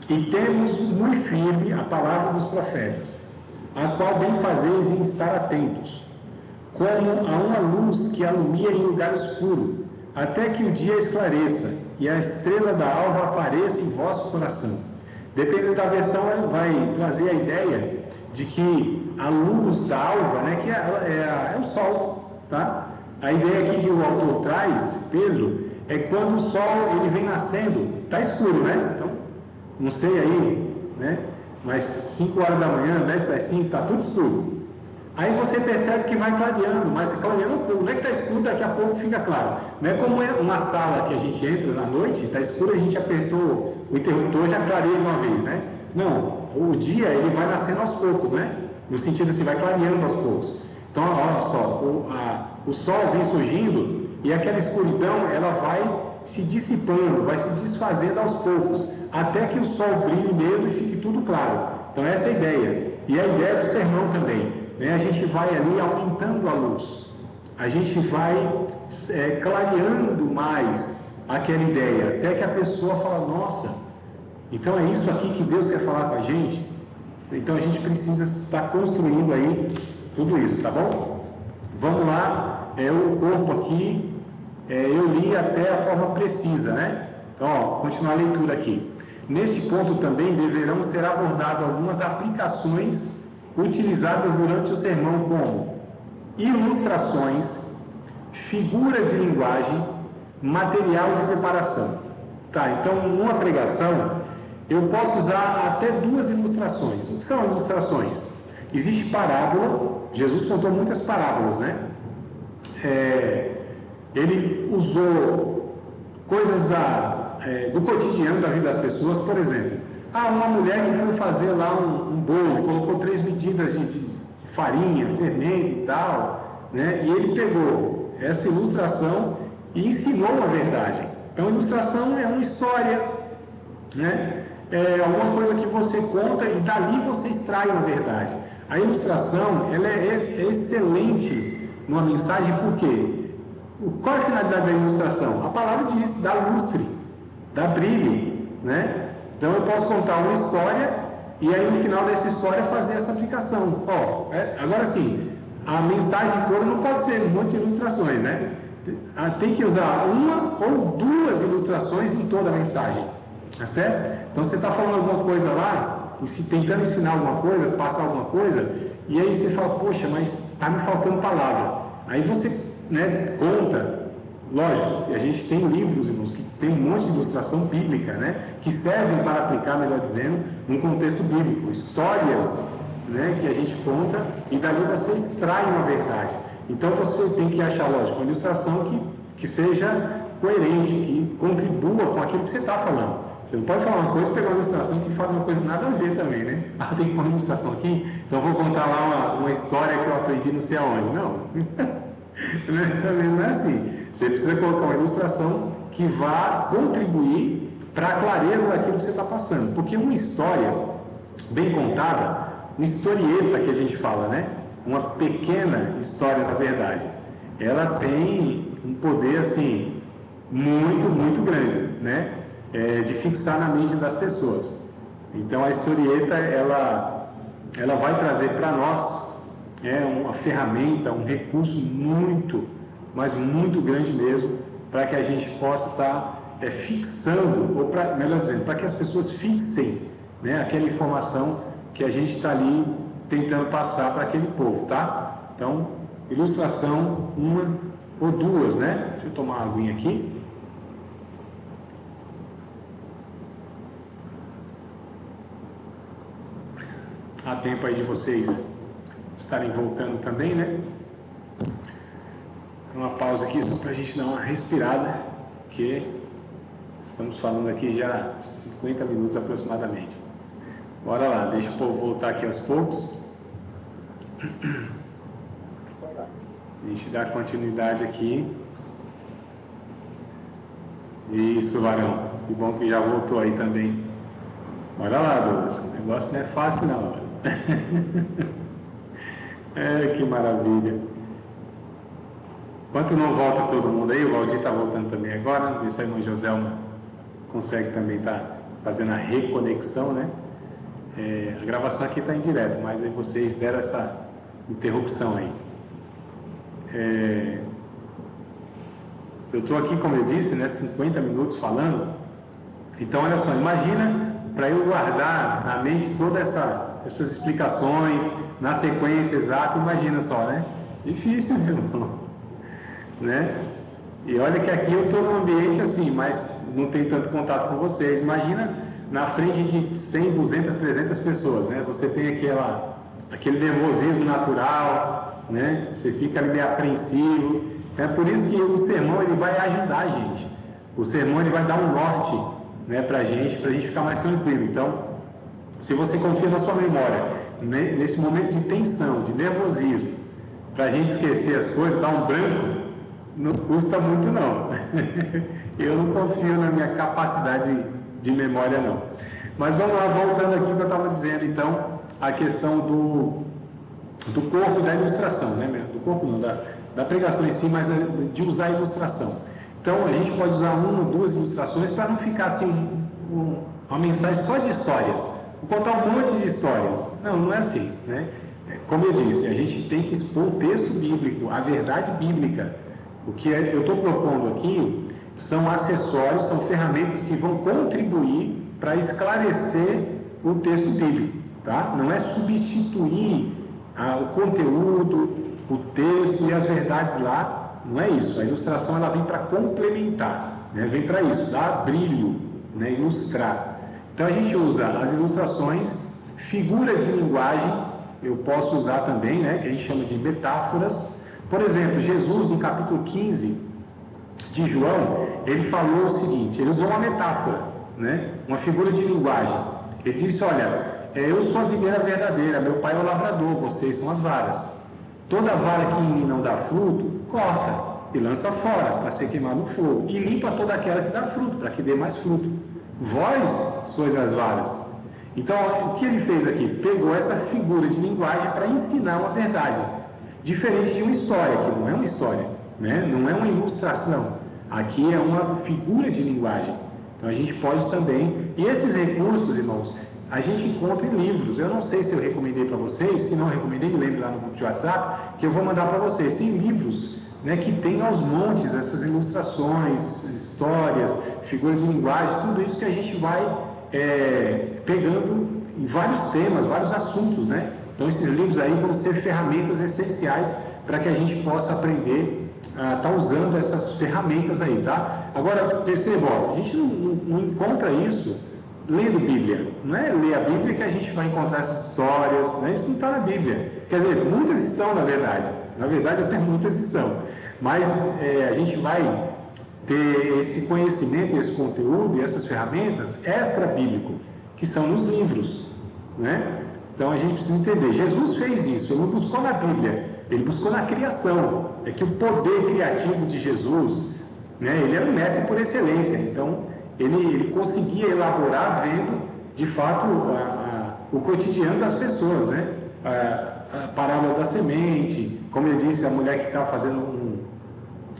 E temos muito firme a palavra dos profetas, a qual bem fazeis em estar atentos, como a uma luz que alumia em lugar escuro, até que o dia esclareça e a estrela da alva apareça em vosso coração. Dependendo da versão, vai trazer a ideia de que a luz da alva, né, que é o sol, tá? A ideia aqui que o autor traz, Pedro, é quando o sol ele vem nascendo, está escuro, né? Então, não sei aí, né? Mas 5 horas da manhã, 10 para 5, está tudo escuro. Aí você percebe que vai clareando, mas clareando um pouco, não é que está escuro, daqui a pouco fica claro. Não é como uma sala que a gente entra na noite, está escuro, a gente apertou o interruptor e já clareia de uma vez, né? Não, o dia ele vai nascendo aos poucos, né? No sentido assim, vai clareando aos poucos. Então, olha só, o sol vem surgindo e aquela escuridão, ela vai se dissipando, vai se desfazendo aos poucos, até que o sol brilhe mesmo e fique tudo claro. Então, essa é a ideia. E a ideia do sermão também, né? A gente vai ali aumentando a luz, a gente vai clareando mais aquela ideia, até que a pessoa fala, nossa, então é isso aqui que Deus quer falar com a gente? Então a gente precisa estar construindo aí tudo isso, tá bom? Vamos lá, o corpo aqui, eu li até a forma precisa, né? Então, ó, continuar a leitura aqui. Neste ponto também deverão ser abordadas algumas aplicações utilizadas durante o sermão, como ilustrações, figuras de linguagem, material de preparação. Tá, então numa pregação eu posso usar até 2 ilustrações. O que são ilustrações? Existe parábola, Jesus contou muitas parábolas, né? Ele usou coisas do cotidiano da vida das pessoas, por exemplo, uma mulher que foi fazer lá um bolo, colocou 3 medidas de farinha, fermento e tal, né? E ele pegou essa ilustração e ensinou a verdade. Então, ilustração é uma história, né? É alguma coisa que você conta e dali você extrai uma verdade. A ilustração, ela é excelente numa mensagem, por quê? Qual é a finalidade da ilustração? A palavra diz, dá lustre, dá brilho, né? Então eu posso contar uma história e aí no final dessa história fazer essa aplicação. Agora sim, a mensagem toda não pode ser um monte de ilustrações, né? Tem que usar uma ou 2 ilustrações em toda a mensagem, tá certo? Então você está falando alguma coisa lá, e se tentando ensinar alguma coisa, passar alguma coisa, e aí você fala, poxa, mas está me faltando palavra. Aí você, né, conta, lógico, a gente tem livros, irmãos, que tem um monte de ilustração bíblica, né, que servem para aplicar, melhor dizendo, num contexto bíblico, histórias, né, que a gente conta, e dali você extrai uma verdade. Então você tem que achar, lógico, uma ilustração que seja coerente, que contribua com aquilo que você está falando. Você não pode falar uma coisa e pegar uma ilustração que fala uma coisa nada a ver também, né? Tem que pôr uma ilustração aqui, então eu vou contar lá uma história que eu aprendi não sei aonde. Não, não é assim. Você precisa colocar uma ilustração que vá contribuir para a clareza daquilo que você está passando. Porque uma história bem contada, uma historieta que a gente fala, né? Uma pequena história da verdade, ela tem um poder assim muito, muito grande, né? De fixar na mente das pessoas. Então a historieta ela vai trazer para nós uma ferramenta, um recurso muito, mas muito grande mesmo, para que a gente possa estar fixando, ou melhor dizendo, para que as pessoas fixem, né, aquela informação que a gente está ali tentando passar para aquele povo, tá? Então, ilustração, 1 ou 2, né? Deixa eu tomar uma aguinha aqui. Há tempo aí de vocês estarem voltando também, né? Uma pausa aqui só para a gente dar uma respirada, que estamos falando aqui já 50 minutos aproximadamente. Bora lá, deixa o povo voltar aqui aos poucos. A gente dá continuidade aqui. Isso, varão. Que bom que já voltou aí também. Bora lá, Douglas. O negócio não é fácil, não. Que maravilha. Enquanto não volta todo mundo aí, o Valdir está voltando também agora. Vê se a irmã Joselma consegue também estar fazendo a reconexão, né? A gravação aqui está em direto, mas aí vocês deram essa interrupção aí. Eu estou aqui, como eu disse, né, 50 minutos falando. Então, olha só, imagina para eu guardar na mente todas essas explicações na sequência exata, imagina só, né? Difícil, meu irmão, né? E olha que aqui eu estou num ambiente assim, mas não tem tanto contato com vocês. Imagina na frente de 100, 200, 300 pessoas, né? Você tem aquele nervosismo natural, né? Você fica ali meio apreensivo. É por isso que o sermão ele vai ajudar a gente. O sermão ele vai dar um norte, né, para a gente ficar mais tranquilo. Então, se você confia na sua memória, nesse momento de tensão, de nervosismo, para a gente esquecer as coisas, dar um branco, não custa muito não. Eu não confio na minha capacidade de memória não. Mas vamos lá, voltando aqui ao que eu estava dizendo, então, a questão do corpo e da ilustração, né? Do corpo não, da pregação em si, mas de usar a ilustração. Então a gente pode usar uma ou duas ilustrações para não ficar assim uma mensagem só de histórias. Vou contar um monte de histórias. Não, não é assim, né? Como eu disse, a gente tem que expor o texto bíblico, a verdade bíblica. O que eu estou propondo aqui são acessórios, são ferramentas que vão contribuir para esclarecer o texto bíblico, tá? Não é substituir o conteúdo, o texto e as verdades lá, não é isso. A ilustração ela vem para complementar, né? Vem para isso, dar brilho, né? Ilustrar. Então a gente usa as ilustrações, figuras de linguagem, eu posso usar também, né? Que a gente chama de metáforas. Por exemplo, Jesus no capítulo 15 de João, ele falou o seguinte, ele usou uma metáfora, né? Uma figura de linguagem. Ele disse, olha, eu sou a videira verdadeira, meu pai é o lavrador, vocês são as varas. Toda vara que em mim não dá fruto, corta e lança fora para ser queimado no fogo. E limpa toda aquela que dá fruto, para que dê mais fruto. Vós sois as varas. Então, o que ele fez aqui? Pegou essa figura de linguagem para ensinar uma verdade. Diferente de uma história, que não é uma história, né? Não é uma ilustração. Aqui é uma figura de linguagem. Então, a gente pode também... E esses recursos, irmãos, a gente encontra em livros. Eu não sei se eu recomendei para vocês, se não recomendei, me lembre lá no grupo de WhatsApp, que eu vou mandar para vocês. Tem livros, né, que tem aos montes essas ilustrações, histórias, figuras de linguagem, tudo isso que a gente vai pegando em vários temas, vários assuntos, né? Então esses livros aí vão ser ferramentas essenciais para que a gente possa aprender a estar usando essas ferramentas aí, tá? Agora, perceba, a gente não encontra isso lendo Bíblia. Não é ler a Bíblia que a gente vai encontrar essas histórias, né? Isso não está na Bíblia. Quer dizer, muitas estão, na verdade. Na verdade, até muitas estão. Mas a gente vai ter esse conhecimento, esse conteúdo e essas ferramentas extra-bíblico, que são nos livros, né? Então a gente precisa entender, Jesus fez isso, ele não buscou na Bíblia, ele buscou na criação. É que o poder criativo de Jesus, né, ele era um mestre por excelência, então ele conseguia elaborar vendo de fato o cotidiano das pessoas, né? A parábola da semente, como ele disse, a mulher que estava fazendo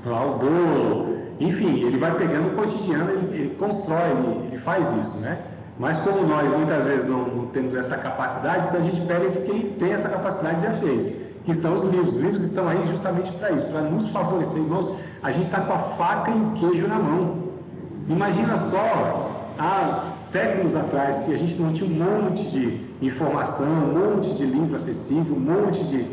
lá o bolo, enfim, ele vai pegando o cotidiano, ele constrói, ele faz isso, né? Mas como nós muitas vezes não temos essa capacidade, então a gente pega de quem tem essa capacidade já fez, que são os livros. Os livros estão aí justamente para isso, para nos favorecer. Irmãos, a gente está com a faca e o queijo na mão. Imagina só, há séculos atrás, que a gente não tinha um monte de informação, um monte de livro acessível, um monte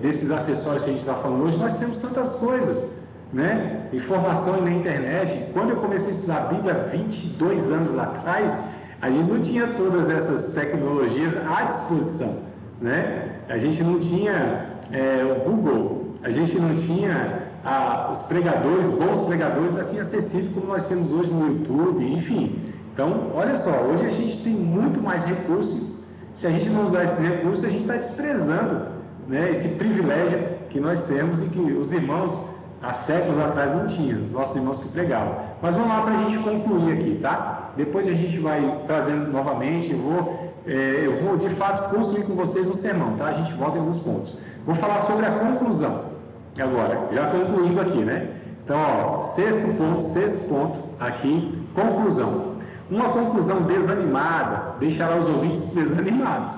desses acessórios que a gente está falando hoje. Nós temos tantas coisas, né? Informação na internet. Quando eu comecei a estudar a Bíblia 22 anos lá atrás, a gente não tinha todas essas tecnologias à disposição, né? A gente não tinha o Google, a gente não tinha os pregadores, bons pregadores assim acessíveis como nós temos hoje no YouTube, enfim. Então, olha só, hoje a gente tem muito mais recursos. Se a gente não usar esses recursos, a gente está desprezando, né, esse privilégio que nós temos e que os irmãos há séculos atrás não tinham, os nossos irmãos que pregavam. Mas vamos lá para a gente concluir aqui, tá? Depois a gente vai trazendo novamente, eu vou de fato construir com vocês um sermão, tá? A gente volta em alguns pontos. Vou falar sobre a conclusão agora, já concluindo aqui, né? Então, ó, sexto ponto aqui, conclusão. Uma conclusão desanimada deixará os ouvintes desanimados.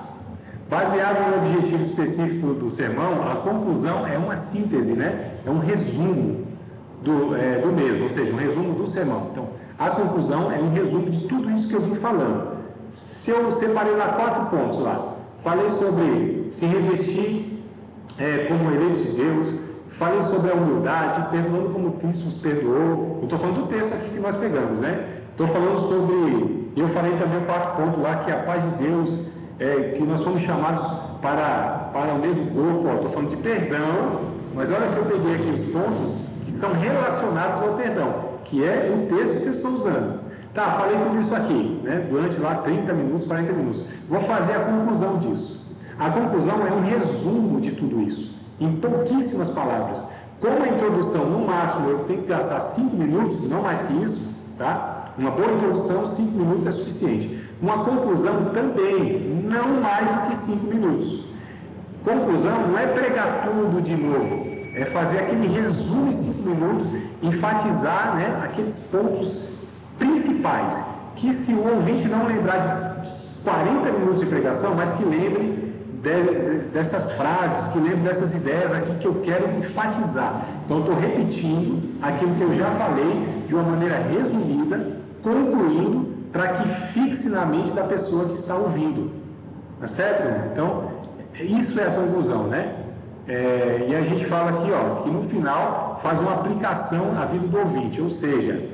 Baseado no objetivo específico do sermão, a conclusão é uma síntese, né? É um resumo do mesmo, ou seja, um resumo do sermão. Então, a conclusão é um resumo de tudo isso que eu vim falando. Se eu separei lá 4 pontos lá, falei sobre se revestir como eleitos de Deus, falei sobre a humildade, perdoando como Cristo nos perdoou. Eu estou falando do texto aqui que nós pegamos, né? Estou falando sobre, eu falei também o 4º ponto lá, que é a paz de Deus, que nós fomos chamados para o mesmo corpo. Estou falando de perdão, mas olha que eu peguei aqui os pontos que são relacionados ao perdão, que é o texto que eu estou usando. Tá, falei tudo isso aqui, né, durante lá 30 minutos, 40 minutos. Vou fazer a conclusão disso. A conclusão é um resumo de tudo isso, em pouquíssimas palavras. Como a introdução, no máximo, eu tenho que gastar 5 minutos, não mais que isso, tá? Uma boa introdução, 5 minutos é suficiente. Uma conclusão também, não mais do que 5 minutos. Conclusão não é pregar tudo de novo, é fazer aquele resumo em 5 minutos enfatizar, né, aqueles pontos principais, que se o ouvinte não lembrar de 40 minutos de pregação, mas que lembre dessas frases, que lembre dessas ideias aqui que eu quero enfatizar. Então, estou repetindo aquilo que eu já falei de uma maneira resumida, concluindo, para que fixe na mente da pessoa que está ouvindo. Tá certo? Então, isso é a conclusão, né? E a gente fala aqui, ó, que no final faz uma aplicação na vida do ouvinte, ou seja,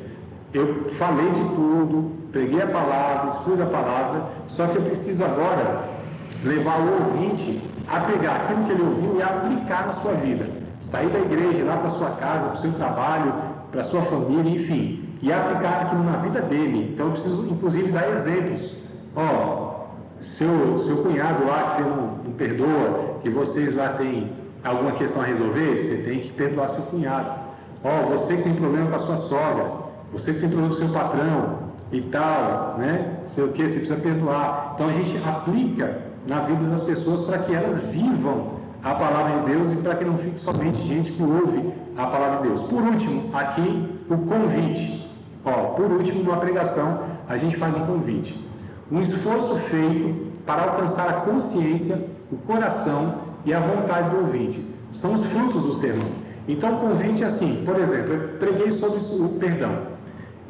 eu falei de tudo, preguei a palavra, expus a palavra, só que eu preciso agora levar o ouvinte a pegar aquilo que ele ouviu e aplicar na sua vida. Sair da igreja, ir lá para a sua casa, para o seu trabalho, para a sua família, enfim, e aplicar aquilo na vida dele. Então eu preciso, inclusive, dar exemplos. Ó, seu cunhado lá, que você não perdoa, que vocês lá têm alguma questão a resolver, você tem que perdoar seu cunhado. Ó, você que tem problema com a sua sogra, você que tem problema com o seu patrão e tal, né? Sei o que, você precisa perdoar. Então a gente aplica na vida das pessoas para que elas vivam a palavra de Deus e para que não fique somente gente que ouve a palavra de Deus. Por último, aqui o convite. Ó, por último, numa pregação, a gente faz um convite. Um esforço feito para alcançar a consciência, o coração e a vontade do ouvinte. São os frutos do sermão. Então, o convite é assim, por exemplo, eu preguei sobre o perdão.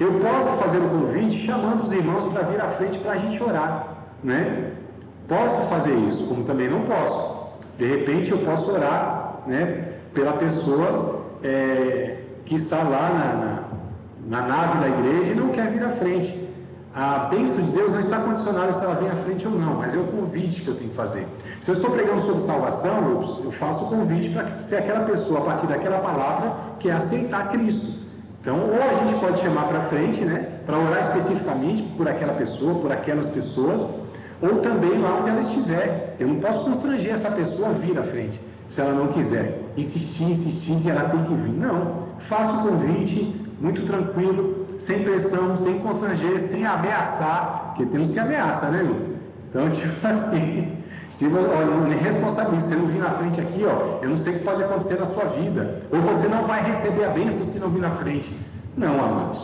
Eu posso fazer o convite chamando os irmãos para vir à frente para a gente orar, né? Posso fazer isso, como também não posso. De repente, eu posso orar, né, pela pessoa que está lá na nave da igreja e não quer vir à frente. A bênção de Deus não está condicionada se ela vem à frente ou não, mas é o convite que eu tenho que fazer. Se eu estou pregando sobre salvação, eu faço o convite para ser aquela pessoa, a partir daquela palavra, que é aceitar Cristo. Então, ou a gente pode chamar para frente, né, para orar especificamente por aquela pessoa, por aquelas pessoas, ou também lá onde ela estiver. Eu não posso constranger essa pessoa a vir à frente, se ela não quiser. Insistir que ela tem que vir. Não, faço o convite, muito tranquilo, sem pressão, sem constranger, sem ameaçar, porque temos que ameaçar, né, meu? Então, tipo assim, se eu me responsabilizo, se eu não vir na frente aqui, ó, eu não sei o que pode acontecer na sua vida, ou você não vai receber a bênção se não vir na frente. Não, amados,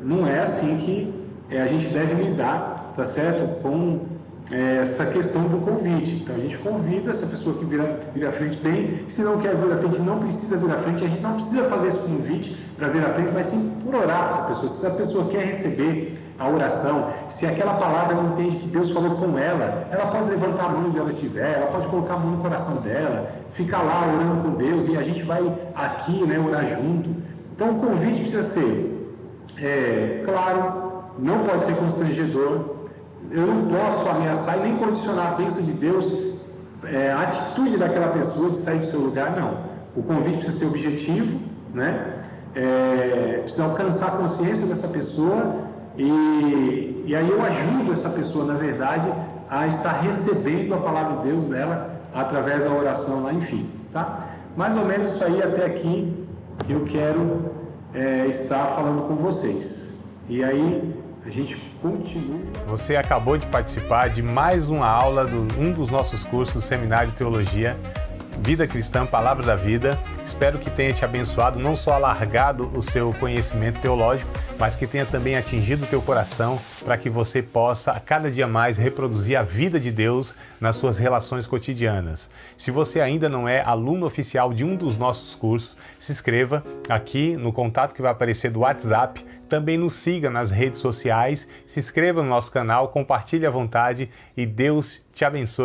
não é assim que a gente deve lidar, tá certo? Com essa questão do convite. Então a gente convida essa pessoa que vir à frente bem, se não quer vir à frente, não precisa vir à frente, a gente não precisa fazer esse convite para vir à frente, mas sim por orar para essa pessoa. Se essa pessoa quer receber a oração, se aquela palavra ela entende que Deus falou com ela pode levantar a mão onde ela estiver, ela pode colocar a mão no coração dela, ficar lá orando com Deus e a gente vai aqui, né, orar junto. Então o convite precisa ser claro, não pode ser constrangedor. Eu não posso ameaçar e nem condicionar a bênção de Deus, a atitude daquela pessoa de sair do seu lugar, não. O convite precisa ser objetivo, né? Precisa alcançar a consciência dessa pessoa e aí eu ajudo essa pessoa, na verdade, a estar recebendo a palavra de Deus dela através da oração lá, enfim, tá? Mais ou menos isso aí até aqui eu quero estar falando com vocês. E aí a gente continua. Você acabou de participar de mais uma aula de um dos nossos cursos, Seminário de Teologia, Vida Cristã, Palavra da Vida. Espero que tenha te abençoado, não só alargado o seu conhecimento teológico, mas que tenha também atingido o teu coração para que você possa, a cada dia mais, reproduzir a vida de Deus nas suas relações cotidianas. Se você ainda não é aluno oficial de um dos nossos cursos, se inscreva aqui no contato que vai aparecer do WhatsApp. Também nos siga nas redes sociais, se inscreva no nosso canal, compartilhe à vontade e Deus te abençoe.